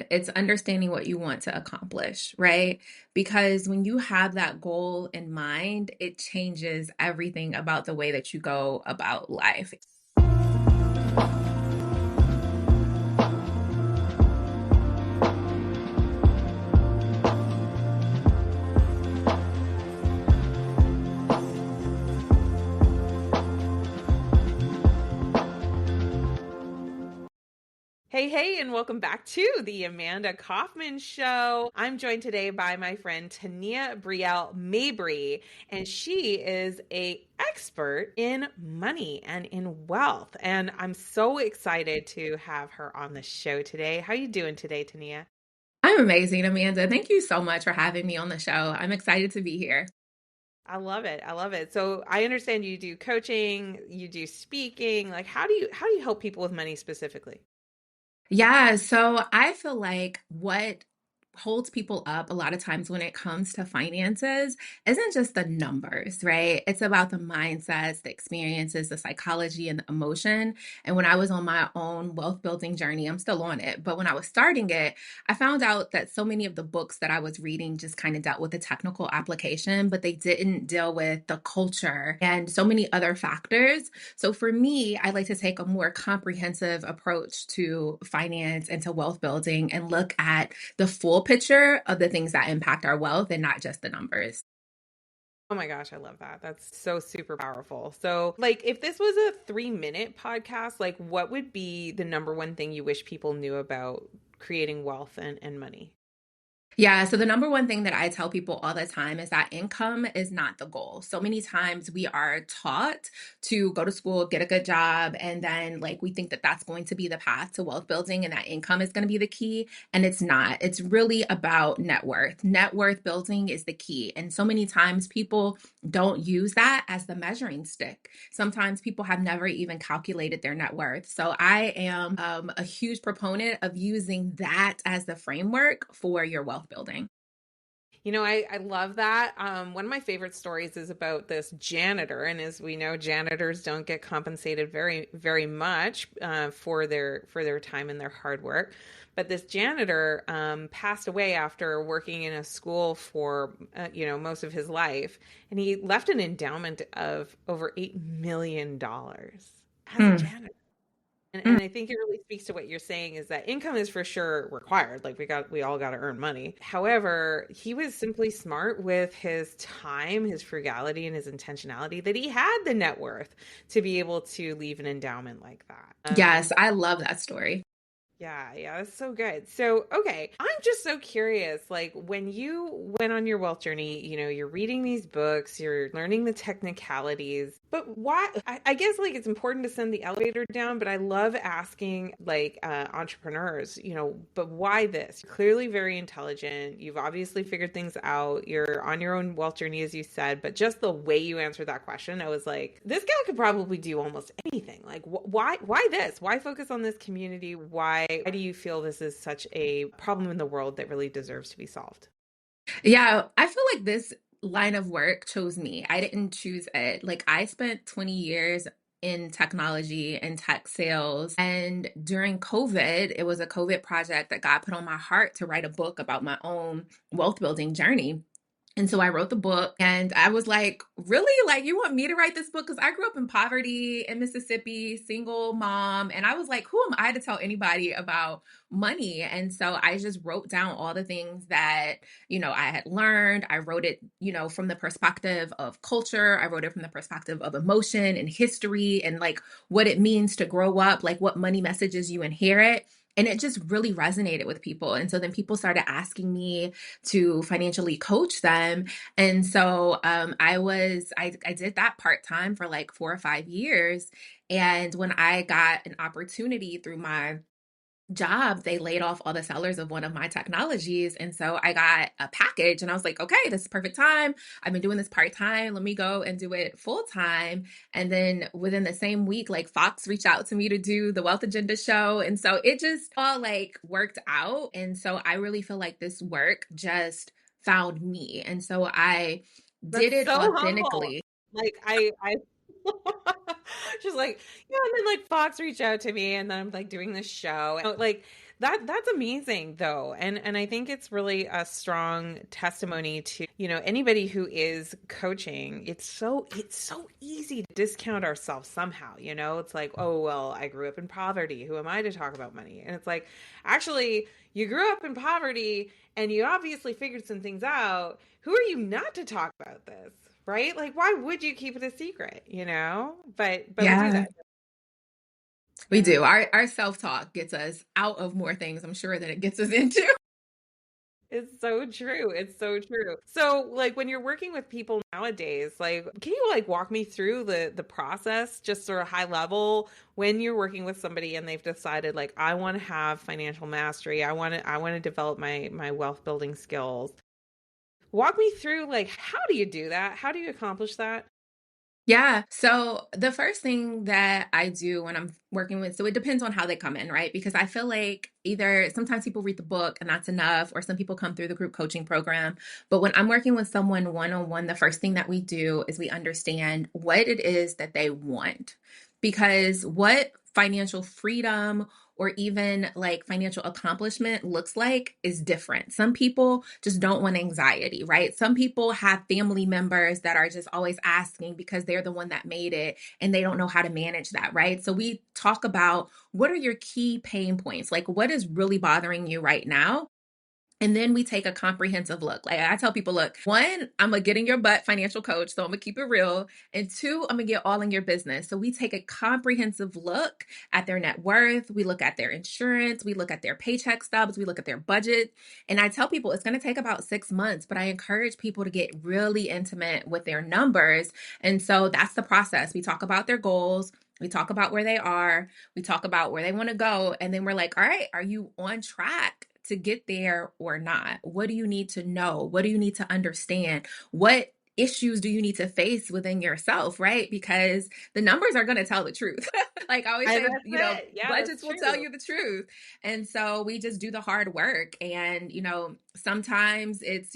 It's understanding what you want to accomplish, right? Because when you have that goal in mind, it changes everything about the way that you go about life. Hey, hey, and welcome back to the Amanda Kaufman Show. I'm joined today by my friend Tania Brielle Mabry, and she is a expert in money and in wealth. And I'm so excited to have her on the show today. How you doing today, Tania? I'm amazing, Amanda. Thank you so much for having me on the show. I'm excited to be here. I love it. I love it. So I understand you do coaching, you do speaking. Like how do you help people with money specifically? Yeah, so I feel like what holds people up a lot of times when it comes to finances isn't just the numbers, right? It's about the mindsets, the experiences, the psychology, and the emotion. And when I was on my own wealth building journey, I'm still on it. But when I was starting it, I found out that so many of the books that I was reading just kind of dealt with the technical application, but they didn't deal with the culture and so many other factors. So for me, I like to take a more comprehensive approach to finance and to wealth building and look at the full picture of the things that impact our wealth and not just the numbers. Oh my gosh, I love that. That's so super powerful. So, like, if this was a 3-minute podcast, like, what would be the number one thing you wish people knew about creating wealth and money? Yeah, so the number one thing that I tell people all the time is that income is not the goal. So many times we are taught to go to school, get a good job, and then like we think that that's going to be the path to wealth building and that income is going to be the key. And it's not. It's really about net worth. Net worth building is the key. And so many times people don't use that as the measuring stick. Sometimes people have never even calculated their net worth. So I am a huge proponent of using that as the framework for your wealth building. I love that. One of my favorite stories is about this janitor, and as we know, janitors don't get compensated very, very much for their time and their hard work. But this janitor passed away after working in a school for most of his life, and he left an endowment of over $8 million as a Mm, janitor. And, mm. and I think it really speaks to what you're saying is that income is for sure required. Like we all got to earn money. However, he was simply smart with his time, his frugality, and his intentionality that he had the net worth to be able to leave an endowment like that. Yes, I love that story. Yeah, yeah, that's so good. So, okay, I'm just so curious. Like, when you went on your wealth journey, you're reading these books, you're learning the technicalities, but why? I guess, like, it's important to send the elevator down, but I love asking, like, entrepreneurs, but why this? You're clearly very intelligent. You've obviously figured things out. You're on your own wealth journey, as you said, but just the way you answered that question, I was like, this gal could probably do almost anything. Like, why this? Why focus on this community? Why do you feel this is such a problem in the world that really deserves to be solved? Yeah, I feel like this line of work chose me. I didn't choose it. Like, I spent 20 years in technology and tech sales. And during COVID, it was a COVID project that God put on my heart to write a book about my own wealth building journey. And so I wrote the book and I was like, really? Like, you want me to write this book? Because I grew up in poverty in Mississippi, single mom. And I was like, who am I to tell anybody about money? And so I just wrote down all the things that, I had learned. I wrote it, from the perspective of culture. I wrote it from the perspective of emotion and history and like what it means to grow up, like what money messages you inherit. And it just really resonated with people. And so then people started asking me to financially coach them. And so I did that part time for like 4 or 5 years. And when I got an opportunity through my job, they laid off all the sellers of one of my technologies. And so I got a package and I was like, okay, this is perfect time. I've been doing this part time. Let me go and do it full time. And then within the same week, like Fox reached out to me to do the Wealth Agenda show. And so it just all like worked out. And so I really feel like this work just found me. And so I did That's it so humble. authentically. Like I just like, and then like Fox reached out to me and then I'm like doing this show. Like That's amazing though. And I think it's really a strong testimony to, anybody who is coaching. It's so easy to discount ourselves somehow, It's like, "Oh, well, I grew up in poverty. Who am I to talk about money?" And it's like, actually, you grew up in poverty and you obviously figured some things out. Who are you not to talk about this? Right? Like, why would you keep it a secret, But we do Yeah, that. we Yeah. do. Our self-talk gets us out of more things, I'm sure, than it gets us into. It's so true. It's so true. So, like when you're working with people nowadays, like can you like walk me through the process just sort of high level when you're working with somebody and they've decided like I want to have financial mastery. I want to develop my wealth building skills. Walk me through like how do you do that? How do you accomplish that? Yeah. So the first thing that I do when I'm working with, so it depends on how they come in, right? Because I feel like either sometimes people read the book and that's enough, or some people come through the group coaching program. But when I'm working with someone one on one, the first thing that we do is we understand what it is that they want. Because what financial freedom or even like financial accomplishment looks like is different. Some people just don't want anxiety, right? Some people have family members that are just always asking because they're the one that made it and they don't know how to manage that, right? So we talk about what are your key pain points? Like what is really bothering you right now? And then we take a comprehensive look. Like I tell people, look, one, I'm a get in your butt financial coach. So I'm gonna keep it real. And two, I'm gonna get all in your business. So we take a comprehensive look at their net worth. We look at their insurance. We look at their paycheck stubs. We look at their budget. And I tell people it's gonna take about 6 months, but I encourage people to get really intimate with their numbers. And so that's the process. We talk about their goals. We talk about where they are. We talk about where they want to go. And then we're like, all right, are you on track to get there or not? What do you need to know? What do you need to understand? What issues do you need to face within yourself, right? Because the numbers are going to tell the truth. Like I always And say, that's it. Yeah, that's budgets will tell true. you the truth. And so we just do the hard work. And, sometimes it's,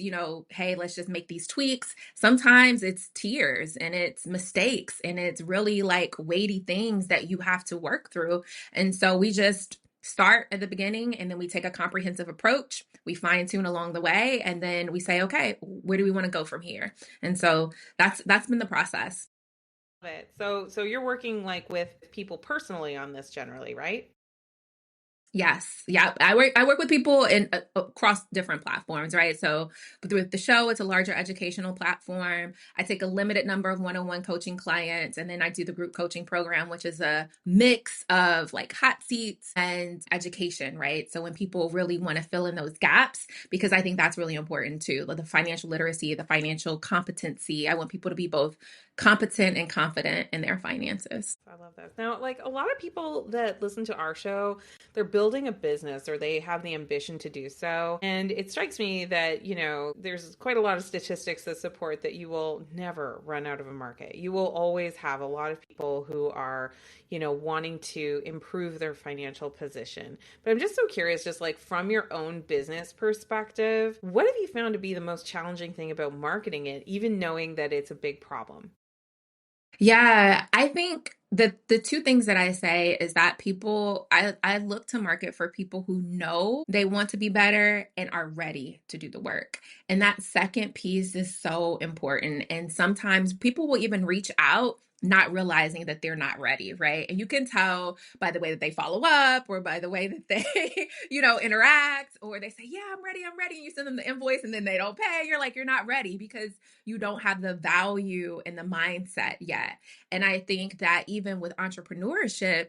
hey, let's just make these tweaks. Sometimes it's tears and it's mistakes and it's really like weighty things that you have to work through. And so we just start at the beginning and then we take a comprehensive approach. We fine tune along the way and then we say, okay, where do we want to go from here? And so that's been the process. It. So you're working like with people personally on this generally, right? Yes. Yeah. I work with people in across different platforms, right? So with the show, it's a larger educational platform. I take a limited number of one-on-one coaching clients, and then I do the group coaching program, which is a mix of like hot seats and education, right? So when people really want to fill in those gaps, because I think that's really important too, like the financial literacy, the financial competency. I want people to be both competent and confident in their finances. I love this. Now, like a lot of people that listen to our show, they're building a business or they have the ambition to do so. And it strikes me that, there's quite a lot of statistics that support that you will never run out of a market. You will always have a lot of people who are, wanting to improve their financial position. But I'm just so curious, just like from your own business perspective, what have you found to be the most challenging thing about marketing it, even knowing that it's a big problem? Yeah, I think the two things that I say is that I look to market for people who know they want to be better and are ready to do the work. And that second piece is so important. And sometimes people will even reach out not realizing that they're not ready, right? And you can tell by the way that they follow up or by the way that they, interact or they say, "Yeah, I'm ready." And you send them the invoice and then they don't pay. You're like, "You're not ready because you don't have the value and the mindset yet." And I think that even with entrepreneurship,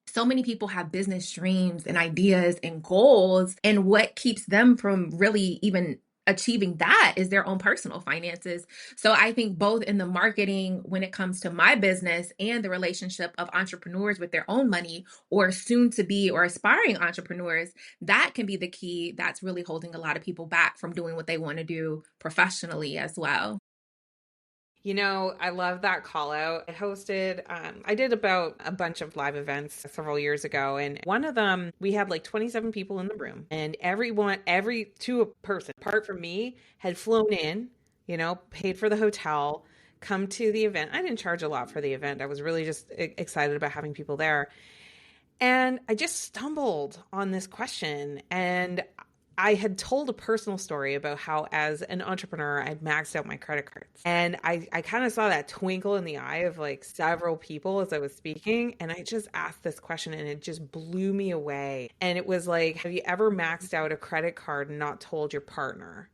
so many people have business dreams and ideas and goals. And what keeps them from really even achieving that is their own personal finances. So I think both in the marketing, when it comes to my business and the relationship of entrepreneurs with their own money or soon to be or aspiring entrepreneurs, that can be the key that's really holding a lot of people back from doing what they want to do professionally as well. I love that call out. I did about a bunch of live events several years ago. And one of them, we had like 27 people in the room, and every to a person, apart from me, had flown in, paid for the hotel, come to the event. I didn't charge a lot for the event. I was really just excited about having people there. And I just stumbled on this question, and I had told a personal story about how, as an entrepreneur, I'd maxed out my credit cards. And I kind of saw that twinkle in the eye of like several people as I was speaking. And I just asked this question and it just blew me away. And it was like, have you ever maxed out a credit card and not told your partner?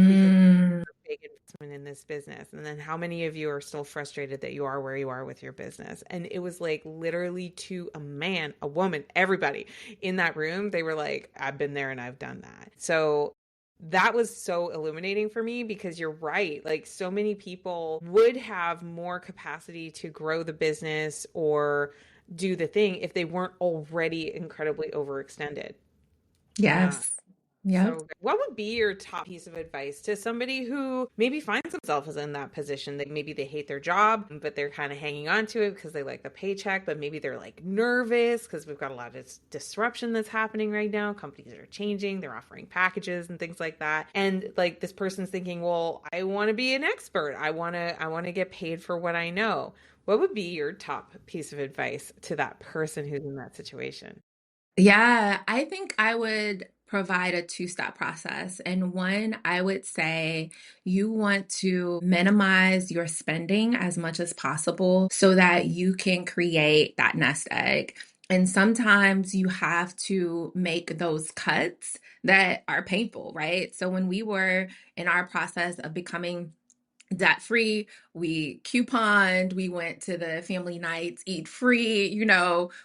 Because Mm, big investment in this business. And then how many of you are still frustrated that you are where you are with your business? And it was like literally to a man, a woman, everybody in that room, they were like, I've been there and I've done that. So that was so illuminating for me because you're right. Like so many people would have more capacity to grow the business or do the thing if they weren't already incredibly overextended. Yeah. yes. Yep. So, what would be your top piece of advice to somebody who maybe finds themselves in that position that maybe they hate their job, but they're kind of hanging on to it because they like the paycheck, but maybe they're like nervous because we've got a lot of disruption that's happening right now. Companies are changing, they're offering packages and things like that. And like this person's thinking, well, I want to be an expert. I want to get paid for what I know. What would be your top piece of advice to that person who's in that situation? Yeah, I think I would provide a two-step process. And one, I would say you want to minimize your spending as much as possible so that you can create that nest egg. And sometimes you have to make those cuts that are painful, right? So when we were in our process of becoming debt free, we couponed, we went to the family nights, eat free,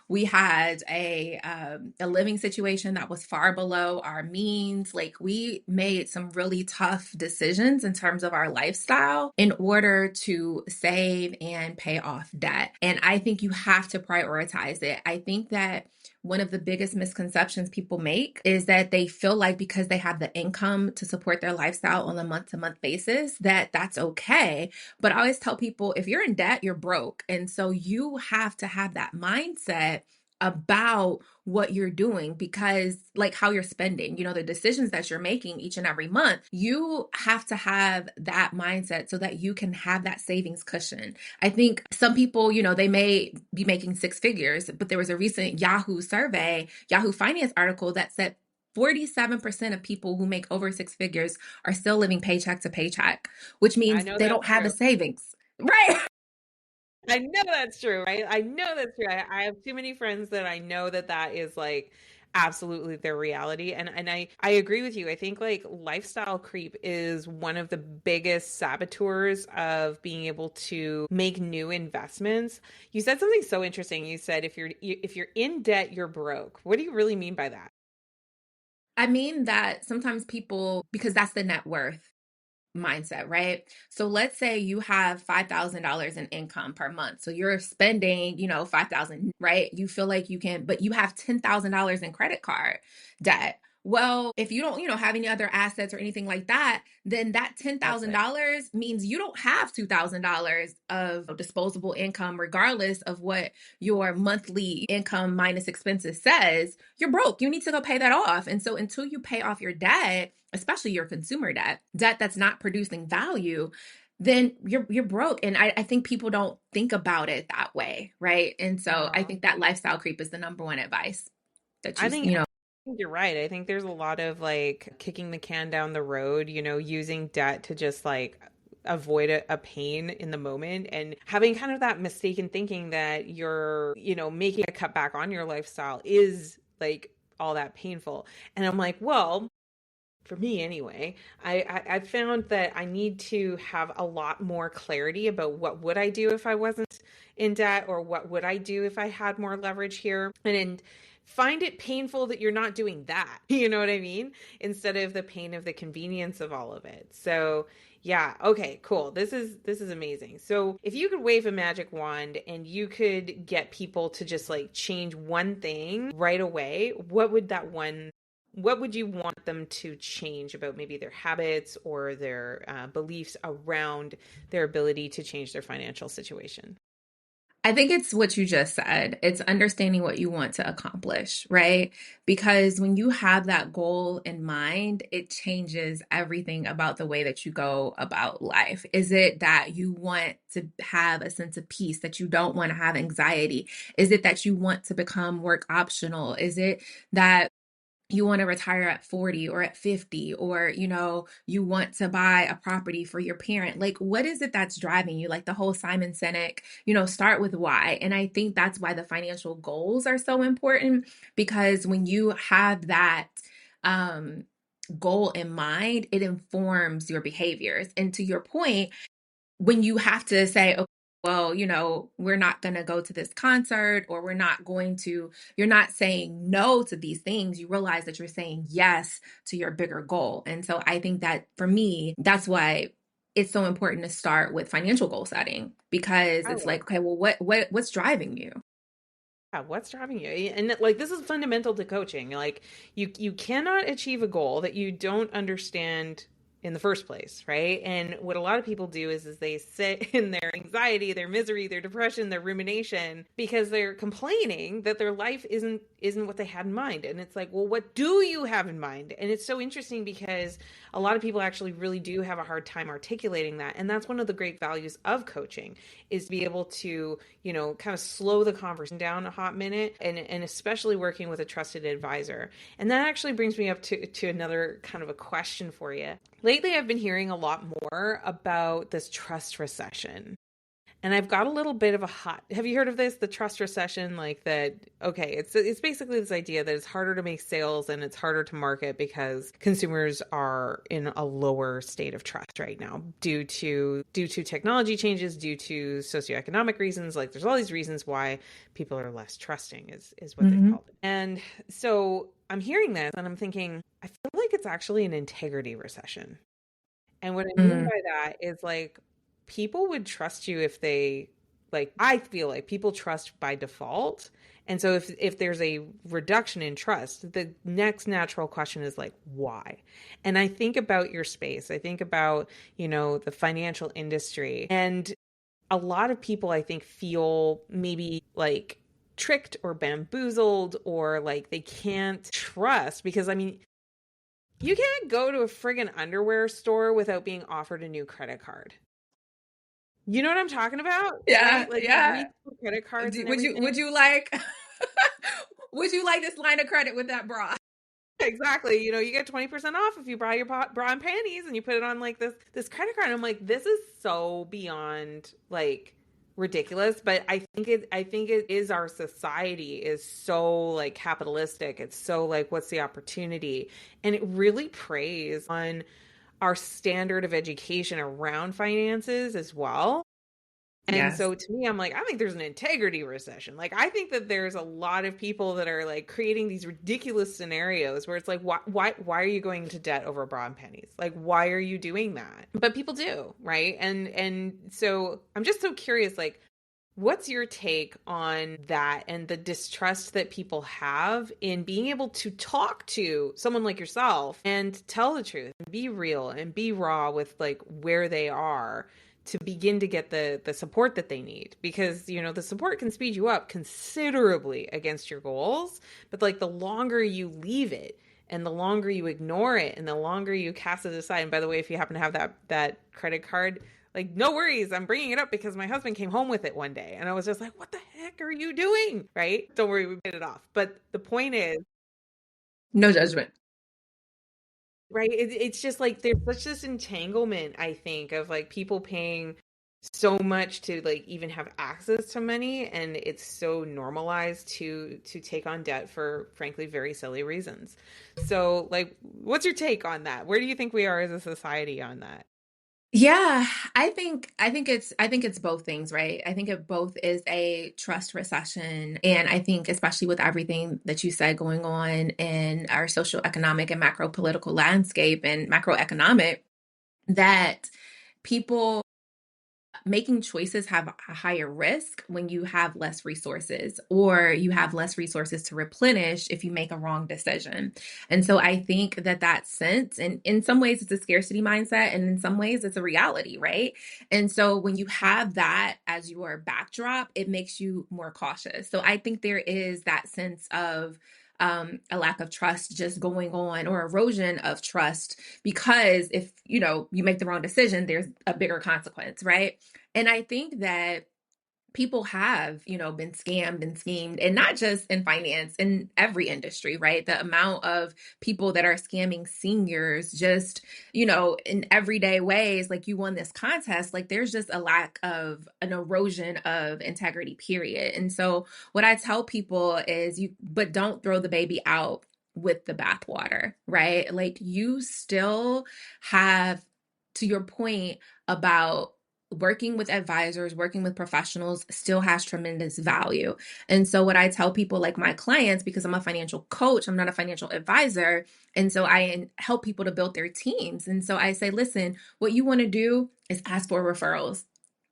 we had a living situation that was far below our means. Like we made some really tough decisions in terms of our lifestyle in order to save and pay off debt. And I think you have to prioritize it. I think that one of the biggest misconceptions people make is that they feel like because they have the income to support their lifestyle on a month to month basis, that that's okay. But I always tell people if you're in debt, you're broke. And so you have to have that mindset about what you're doing because like how you're spending, the decisions that you're making each and every month, you have to have that mindset so that you can have that savings cushion. I think some people, they may be making six figures, but there was a recent Yahoo survey, Yahoo Finance article that said 47% of people who make over six figures are still living paycheck to paycheck, which I means know they don't that's have the true. savings. Right. I know that's true, right? I know that's true. I have too many friends that I know that that is like absolutely their reality. And I agree with you. I think like lifestyle creep is one of the biggest saboteurs of being able to make new investments. You said something so interesting. You said if you're in debt, you're broke. What do you really mean by that? I mean that sometimes people, because that's the net worth mindset, right? So let's say you have $5,000 in income per month. So you're spending, 5,000, right? You feel like you can, but you have $10,000 in credit card debt. Well, if you don't, have any other assets or anything like that, then that That's it. $10,000 means you don't have $2,000 of disposable income, regardless of what your monthly income minus expenses says. You're broke. You need to go pay that off. And so until you pay off your debt, especially your consumer debt that's not producing value, then you're broke. And I think people don't think about it that way, right? And so I Uh-huh. think that lifestyle creep is the number one advice that I you think I think you're right. I think there's a lot of like kicking the can down the road, using debt to just like avoid a pain in the moment and having kind of that mistaken thinking that you're, making a cutback on your lifestyle is like all that painful. And I'm like, well, for me anyway, I found that I need to have a lot more clarity about what would I do if I wasn't in debt or what would I do if I had more leverage here and find it painful that you're not doing that. You know what I mean? Instead of the pain of the convenience of all of it. So yeah, okay, cool. This is amazing. So if you could wave a magic wand and you could get people to just like change one thing right away, what would you want them to change about maybe their habits or their beliefs around their ability to change their financial situation? I think it's what you just said. It's understanding what you want to accomplish, right? Because when you have that goal in mind, it changes everything about the way that you go about life. Is it that you want to have a sense of peace, that you don't want to have anxiety? Is it that you want to become work optional? Is it that you want to retire at 40 or at 50, or you want to buy a property for your parent? Like, what is it that's driving you? Like the whole Simon Sinek, start with why. And I think that's why the financial goals are so important, because when you have that um goal in mind, it informs your behaviors. And to your point, when you have to say, okay, well, we're not going to go to this concert, or you're not saying no to these things. You realize that you're saying yes to your bigger goal. And so I think that for me, that's why it's so important to start with financial goal setting, because I it's love like, okay, well, what's driving you? that. What's driving you? And like this is fundamental to coaching. Like you cannot achieve a goal that you don't understand in the first place, right? And what a lot of people do is they sit in their anxiety, their misery, their depression, their rumination because they're complaining that their life isn't what they had in mind. And it's like, well, what do you have in mind? And it's so interesting because a lot of people actually really do have a hard time articulating that. And that's one of the great values of coaching is to be able to, kind of slow the conversation down a hot minute, and especially working with a trusted advisor. And that actually brings me up to another kind of a question for you. Lately, I've been hearing a lot more about this trust recession. And I've got a little bit of a hot. Have you heard of this? The trust recession, like that. Okay, it's basically this idea that it's harder to make sales and it's harder to market because consumers are in a lower state of trust right now due to technology changes, due to socioeconomic reasons. Like there's all these reasons why people are less trusting is what they've Hmm. called it. And so I'm hearing this and I'm thinking, I feel like it's actually an integrity recession. And what I mean Mm, by that is like people would trust you if they like I feel like people trust by default. And so if there's a reduction in trust, the next natural question is like why? And I think about your space. I think about, the financial industry. And a lot of people I think feel maybe like tricked or bamboozled or like they can't trust because I mean you can't go to a friggin' underwear store without being offered a new credit card. You know what I'm talking about, yeah, right? Like you yeah. reach for credit cards and Would you everything. would you like would you like this line of credit with that bra? Exactly. You get 20% off if you buy your bra and panties and you put it on like this credit card. I'm like, this is so beyond like ridiculous, but I think it is our society is so like capitalistic. It's so like what's the opportunity? And it really preys on our standard of education around finances as well. And Yes. so to me, I'm like, I think there's an integrity recession. Like, I think that there's a lot of people that are like creating these ridiculous scenarios where it's like, why are you going into debt over bra and pennies? Like, why are you doing that? But people do, right? And so I'm just so curious, like, what's your take on that and the distrust that people have in being able to talk to someone like yourself and tell the truth and be real and be raw with like where they are to begin to get the support that they need because the support can speed you up considerably against your goals, but like the longer you leave it and the longer you ignore it and the longer you cast it aside. And by the way, if you happen to have that credit card, like, no worries. I'm bringing it up because my husband came home with it one day. And I was just like, what the heck are you doing? Right? Don't worry, we paid it off. But the point is, No judgment. right? It's just like there's such this entanglement, I think, of like people paying so much to like even have access to money and it's so normalized to take on debt for frankly very silly reasons. So like what's your take on that? Where do you think we are as a society on that? Yeah, I think it's both things, right? I think it both is a trust recession, and I think especially with everything that you said going on in our social economic and macro political landscape and macroeconomic, that people making choices have a higher risk when you have less resources, or you have less resources to replenish if you make a wrong decision. And so I think that that sense, and in some ways it's a scarcity mindset, and in some ways it's a reality, right? And so when you have that as your backdrop, it makes you more cautious. So I think there is that sense of a lack of trust just going on, or erosion of trust, because if you make the wrong decision, there's a bigger consequence, right? And I think that people have, been scammed and schemed, and not just in finance, in every industry, right? The amount of people that are scamming seniors just, in everyday ways, like, you won this contest, like, there's just a lack of an erosion of integrity, period. And so what I tell people is, but don't throw the baby out with the bathwater, right? Like, you still have, to your point about working with advisors, working with professionals, still has tremendous value. And so what I tell people, like my clients, because I'm a financial coach, I'm not a financial advisor. And so I help people to build their teams. And so I say, listen, what you want to do is ask for referrals.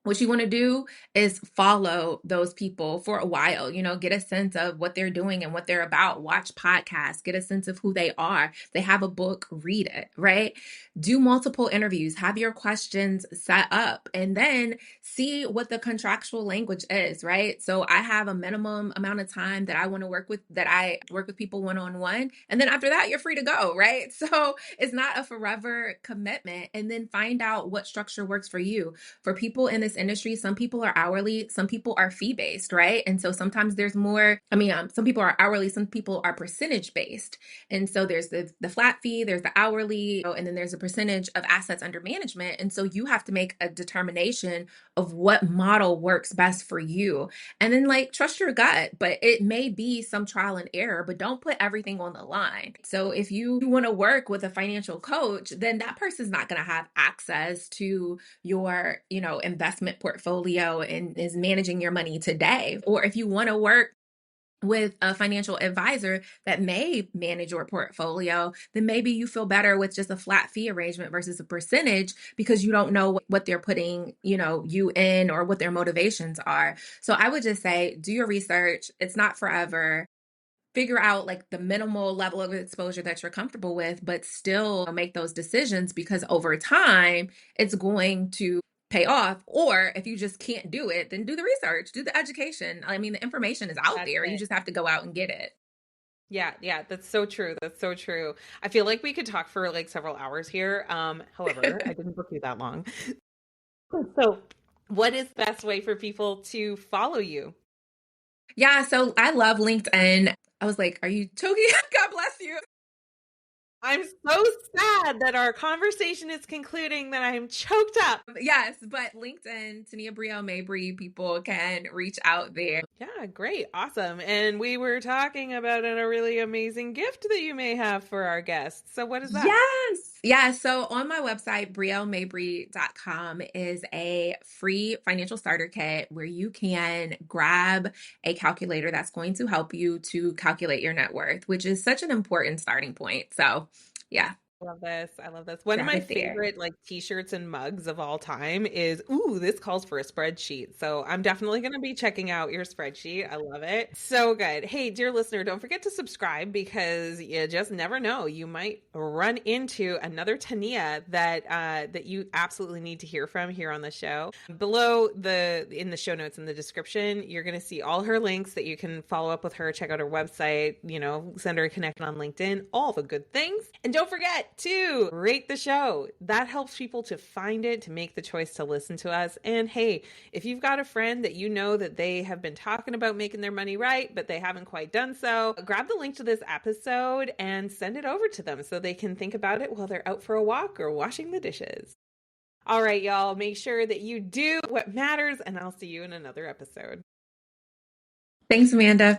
What you want to do is follow those people for a while, get a sense of what they're doing and what they're about. Watch podcasts, get a sense of who they are. They have a book, read it, right? Do multiple interviews, have your questions set up, and then see what the contractual language is, right? So I have a minimum amount of time that I want to work with, that I work with people one-on-one. And then after that, you're free to go, right? So it's not a forever commitment. And then find out what structure works for you. For people in this industry, some people are hourly, some people are fee-based, right? And so sometimes there's more, some people are hourly, some people are percentage-based. And so there's the flat fee, there's the hourly, and then there's a percentage of assets under management. And so you have to make a determination of what model works best for you. And then, like, trust your gut, but it may be some trial and error, but don't put everything on the line. So if you want to work with a financial coach, then that person's not going to have access to your, investment portfolio and is managing your money today. Or if you want to work with a financial advisor that may manage your portfolio, then maybe you feel better with just a flat fee arrangement versus a percentage, because you don't know what they're putting, you in, or what their motivations are. So I would just say, do your research. It's not forever. Figure out, like, the minimal level of exposure that you're comfortable with, but still make those decisions, because over time it's going to pay off. Or if you just can't do it, then do the research, do the education. I mean, the information is out That's there. You it. just have to go out and get it. Yeah, yeah, that's so true. That's so true. I feel like we could talk for like several hours here. However, I didn't book you that long. So, what is the best way for people to follow you? Yeah, so I love LinkedIn. I was like, are you choking? God bless you. I'm so sad that our conversation is concluding that I'm choked up. Yes, but LinkedIn, Tania Brielle Mabry, people can reach out there. Yeah, great. Awesome. And we were talking about a really amazing gift that you may have for our guests. So what is that? Yes. Yeah. So on my website, briellemabry.com, is a free financial starter kit where you can grab a calculator that's going to help you to calculate your net worth, which is such an important starting point. So yeah, I love this. I love this. One of grab my it there. favorite like t-shirts and mugs of all time is, ooh, this calls for a spreadsheet. So I'm definitely going to be checking out your spreadsheet. I love it. So good. Hey, dear listener, don't forget to subscribe, because you just never know. You might run into another Tania that you absolutely need to hear from here on the show. Below in the show notes in the description, you're going to see all her links that you can follow up with her, check out her website, send her a connection on LinkedIn, all the good things. And don't forget to rate the show. That helps people to find it, to make the choice to listen to us. And hey, if you've got a friend that you know that they have been talking about making their money right, but they haven't quite done so, grab the link to this episode and send it over to them so they can think about it while they're out for a walk or washing the dishes. All right, y'all, make sure that you do what matters, and I'll see you in another episode. Thanks, Amanda.